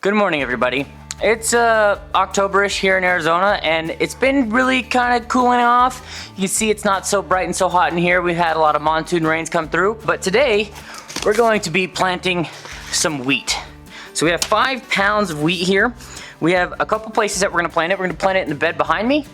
Good morning, everybody. It's October-ish here in Arizona, and it's been really kind of cooling off. You can see it's not so bright and so hot in here. We've had a lot of monsoon rains come through, but today we're going to be planting some wheat. So we have 5 pounds of wheat here. We have a couple places that we're gonna plant it. We're gonna plant it in the bed behind me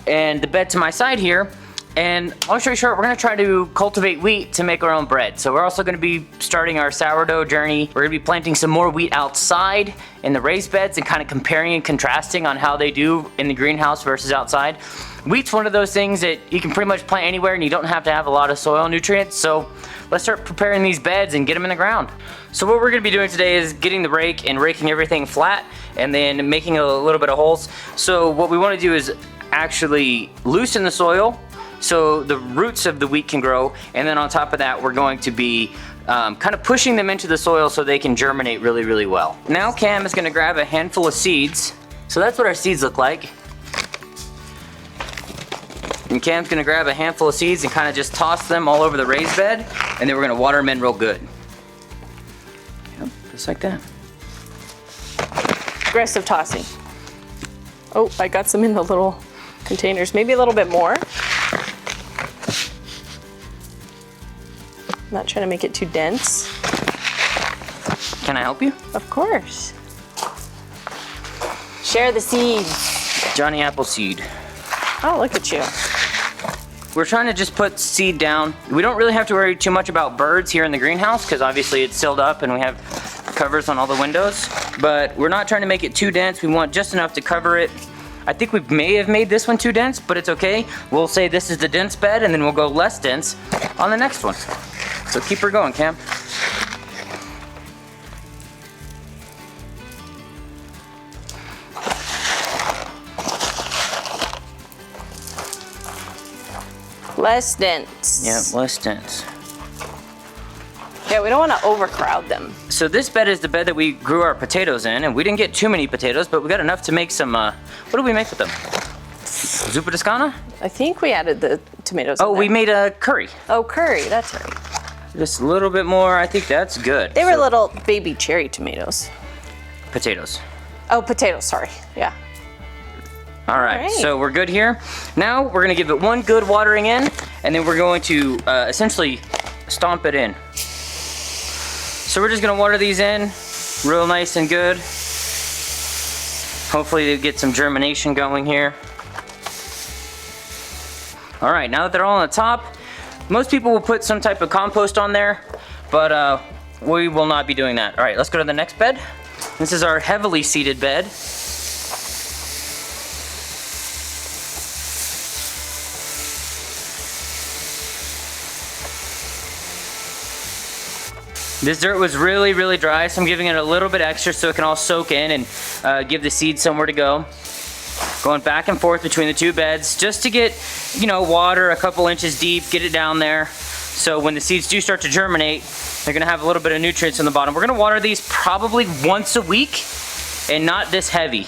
and the bed to my side here. And long story short, we're gonna try to cultivate wheat to make our own bread. So we're also gonna be starting our sourdough journey. We're gonna be planting some more wheat outside in the raised beds and kind of comparing and contrasting on how they do in the greenhouse versus outside. Wheat's one of those things that you can pretty much plant anywhere and you don't have to have a lot of soil nutrients. So let's start preparing these beds and get them in the ground. So what we're gonna be doing today is getting the rake and raking everything flat and then making a little bit of holes. So what we wanna do is actually loosen the soil so the roots of the wheat can grow, and then on top of that we're going to be kind of pushing them into the soil so they can germinate really, really well. Now Cam is going to grab a handful of seeds. So that's what our seeds look like. And Cam's going to grab a handful of seeds and kind of just toss them all over the raised bed, and then we're going to water them in real good. Yep, just like that. Aggressive tossing. Oh, I got some in the little containers, maybe a little bit more. Not trying to make it too dense. Can I help you? Of course. Share the seeds. Johnny Appleseed. Oh, look at you. We're trying to just put seed down. We don't really have to worry too much about birds here in the greenhouse because obviously it's sealed up and we have covers on all the windows. But we're not trying to make it too dense. We want just enough to cover it. I think we may have made this one too dense, but it's okay. We'll say this is the dense bed and then we'll go less dense on the next one. So keep her going, Cam. Less dense. Yeah, less dense. Yeah, we don't want to overcrowd them. So this bed is the bed that we grew our potatoes in, and we didn't get too many potatoes, but we got enough to make some, what did we make with them? Zuppa Toscana? I think we added the tomatoes in Oh, there. we made a curry. Oh, curry, that's right. Just a little bit more, I think that's good. They were little baby cherry tomatoes. Potatoes. Oh, potatoes, sorry, yeah. All right, Alright. so we're good here. Now we're gonna give it one good watering in, and then we're going to essentially stomp it in. So we're just gonna water these in real nice and good. Hopefully they get some germination going here. All right, now that they're all on the top, most people will put some type of compost on there, but we will not be doing that. All right, let's go to the next bed. This is our heavily seeded bed. This dirt was really, really dry, so I'm giving it a little bit extra so it can all soak in and give the seeds somewhere to go. Going back and forth between the two beds just to get, you know, water a couple inches deep, get it down there. So when the seeds do start to germinate, they're gonna have a little bit of nutrients in the bottom. We're gonna water these probably once a week and not this heavy.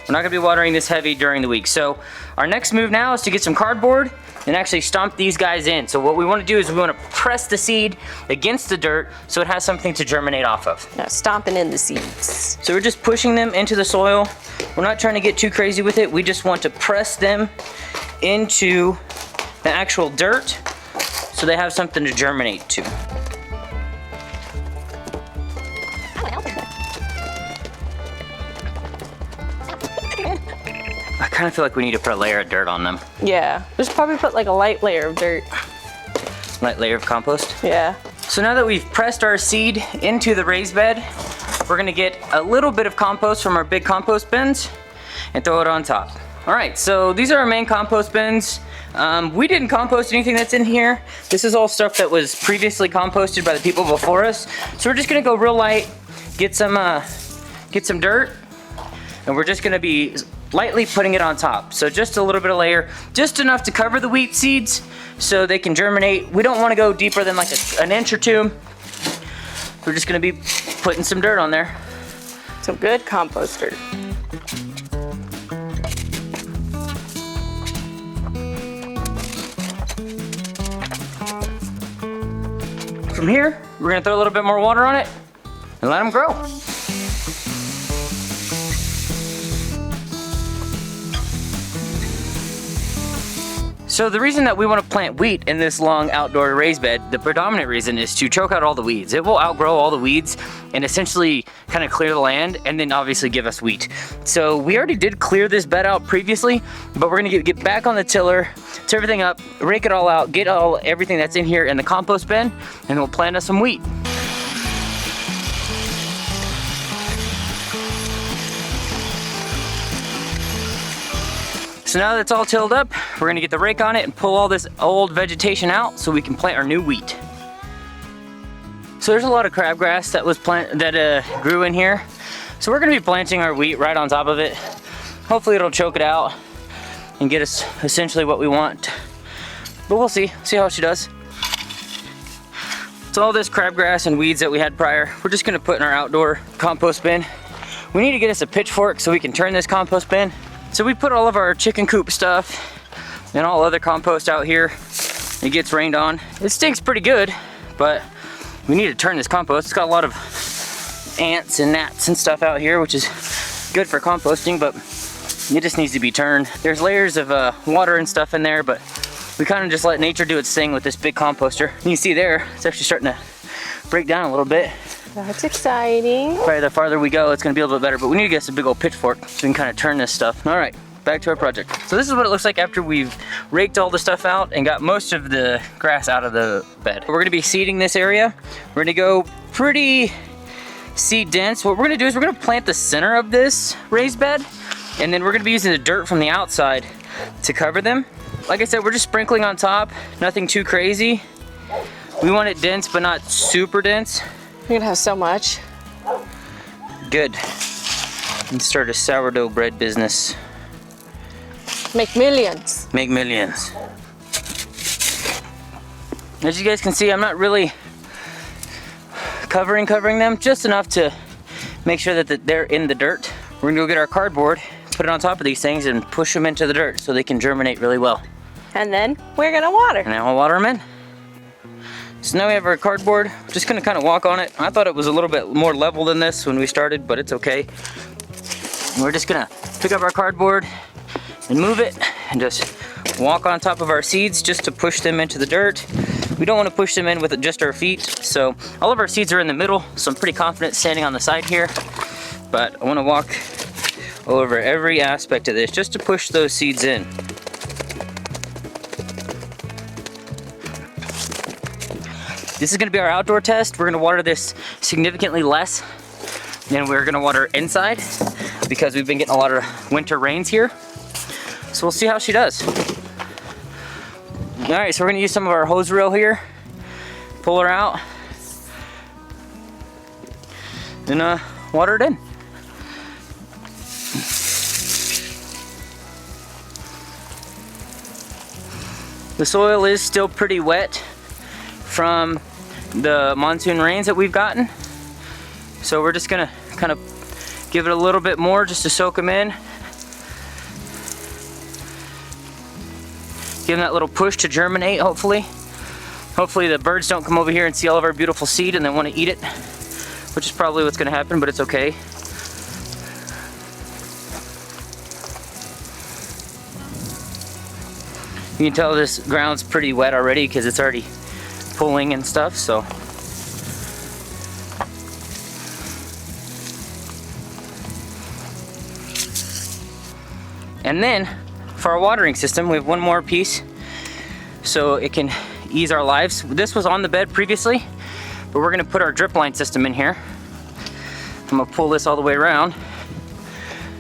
We're not gonna be watering this heavy during the week. So our next move now is to get some cardboard and actually stomp these guys in. So what we wanna do is we wanna press the seed against the dirt so it has something to germinate off of. Now stomping in the seeds. So we're just pushing them into the soil. We're not trying to get too crazy with it. We just want to press them into the actual dirt so they have something to germinate to. I kind of feel like we need to put a layer of dirt on them. Yeah, just probably put like a light layer of dirt. Light layer of compost. Yeah. So now that we've pressed our seed into the raised bed, we're gonna get a little bit of compost from our big compost bins and throw it on top. All right, so these are our main compost bins. We didn't compost anything that's in here. This is all stuff that was previously composted by the people before us. So we're just gonna go real light, get some dirt, and we're just gonna be lightly putting it on top. So just a little bit of layer, just enough to cover the wheat seeds so they can germinate. We don't wanna go deeper than like an inch or two. We're just gonna be putting some dirt on there. Some good compost dirt. From here, we're gonna throw a little bit more water on it and let them grow. So the reason that we want to plant wheat in this long outdoor raised bed, the predominant reason is to choke out all the weeds. It will outgrow all the weeds and essentially kind of clear the land and then obviously give us wheat. So we already did clear this bed out previously, but we're gonna get back on the tiller, tear everything up, rake it all out, get everything that's in here in the compost bin, and we'll plant us some wheat. So now that it's all tilled up, we're gonna get the rake on it and pull all this old vegetation out so we can plant our new wheat. So there's a lot of crabgrass that was grew in here. So we're gonna be planting our wheat right on top of it. Hopefully it'll choke it out and get us essentially what we want. But we'll see how she does. So all this crabgrass and weeds that we had prior, we're just gonna put in our outdoor compost bin. We need to get us a pitchfork so we can turn this compost bin. So we put all of our chicken coop stuff and all other compost out here. It gets rained on. It stinks pretty good, but we need to turn this compost. It's got a lot of ants and gnats and stuff out here, which is good for composting, but it just needs to be turned. There's layers of water and stuff in there, but we kind of just let nature do its thing with this big composter. You can see there, it's actually starting to break down a little bit. That's exciting. Probably the farther we go, it's gonna be a little bit better, but we need to get us a big old pitchfork so we can kind of turn this stuff. All right, back to our project. So this is what it looks like after we've raked all the stuff out and got most of the grass out of the bed. We're gonna be seeding this area. We're gonna go pretty seed dense. What we're gonna do is we're gonna plant the center of this raised bed, and then we're gonna be using the dirt from the outside to cover them. Like I said, we're just sprinkling on top, nothing too crazy. We want it dense, but not super dense. You're gonna have so much. Good. And start a sourdough bread business. Make millions. Make millions. As you guys can see, I'm not really covering them, just enough to make sure that they're in the dirt. We're gonna go get our cardboard, put it on top of these things, and push them into the dirt so they can germinate really well. And then we're gonna water. And now I'll water them in. So now we have our cardboard. Just gonna kind of walk on it. I thought it was a little bit more level than this when we started, but it's okay. We're just gonna pick up our cardboard and move it and just walk on top of our seeds just to push them into the dirt. We don't want to push them in with just our feet. So all of our seeds are in the middle, so I'm pretty confident standing on the side here. But I want to walk over every aspect of this just to push those seeds in. This is gonna be our outdoor test. We're gonna water this significantly less than we're gonna water inside because we've been getting a lot of winter rains here. So we'll see how she does. All right, so we're gonna use some of our hose reel here, pull her out, and water it in. The soil is still pretty wet from the monsoon rains that we've gotten. So we're just gonna kind of give it a little bit more just to soak them in. Give them that little push to germinate, hopefully. Hopefully the birds don't come over here and see all of our beautiful seed and then want to eat it, which is probably what's gonna happen, but it's okay. You can tell this ground's pretty wet already because it's already pulling and stuff, so. And then for our watering system, we have one more piece so it can ease our lives. This was on the bed previously, but we're gonna put our drip line system in here. I'm gonna pull this all the way around.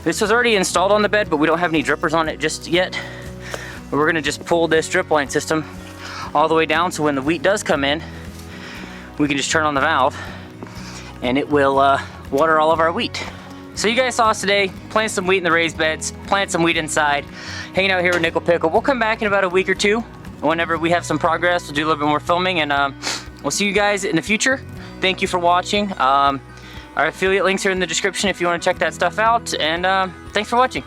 This was already installed on the bed, but we don't have any drippers on it just yet. But we're gonna just pull this drip line system all the way down so when the wheat does come in, we can just turn on the valve and it will water all of our wheat. So you guys saw us today plant some wheat in the raised beds, plant some wheat inside, hanging out here with Nickel Pickle. We'll come back in about a week or two. Whenever we have some progress, we'll do a little bit more filming, and we'll see you guys in the future. Thank you for watching. Our affiliate links are in the description if you want to check that stuff out, and thanks for watching.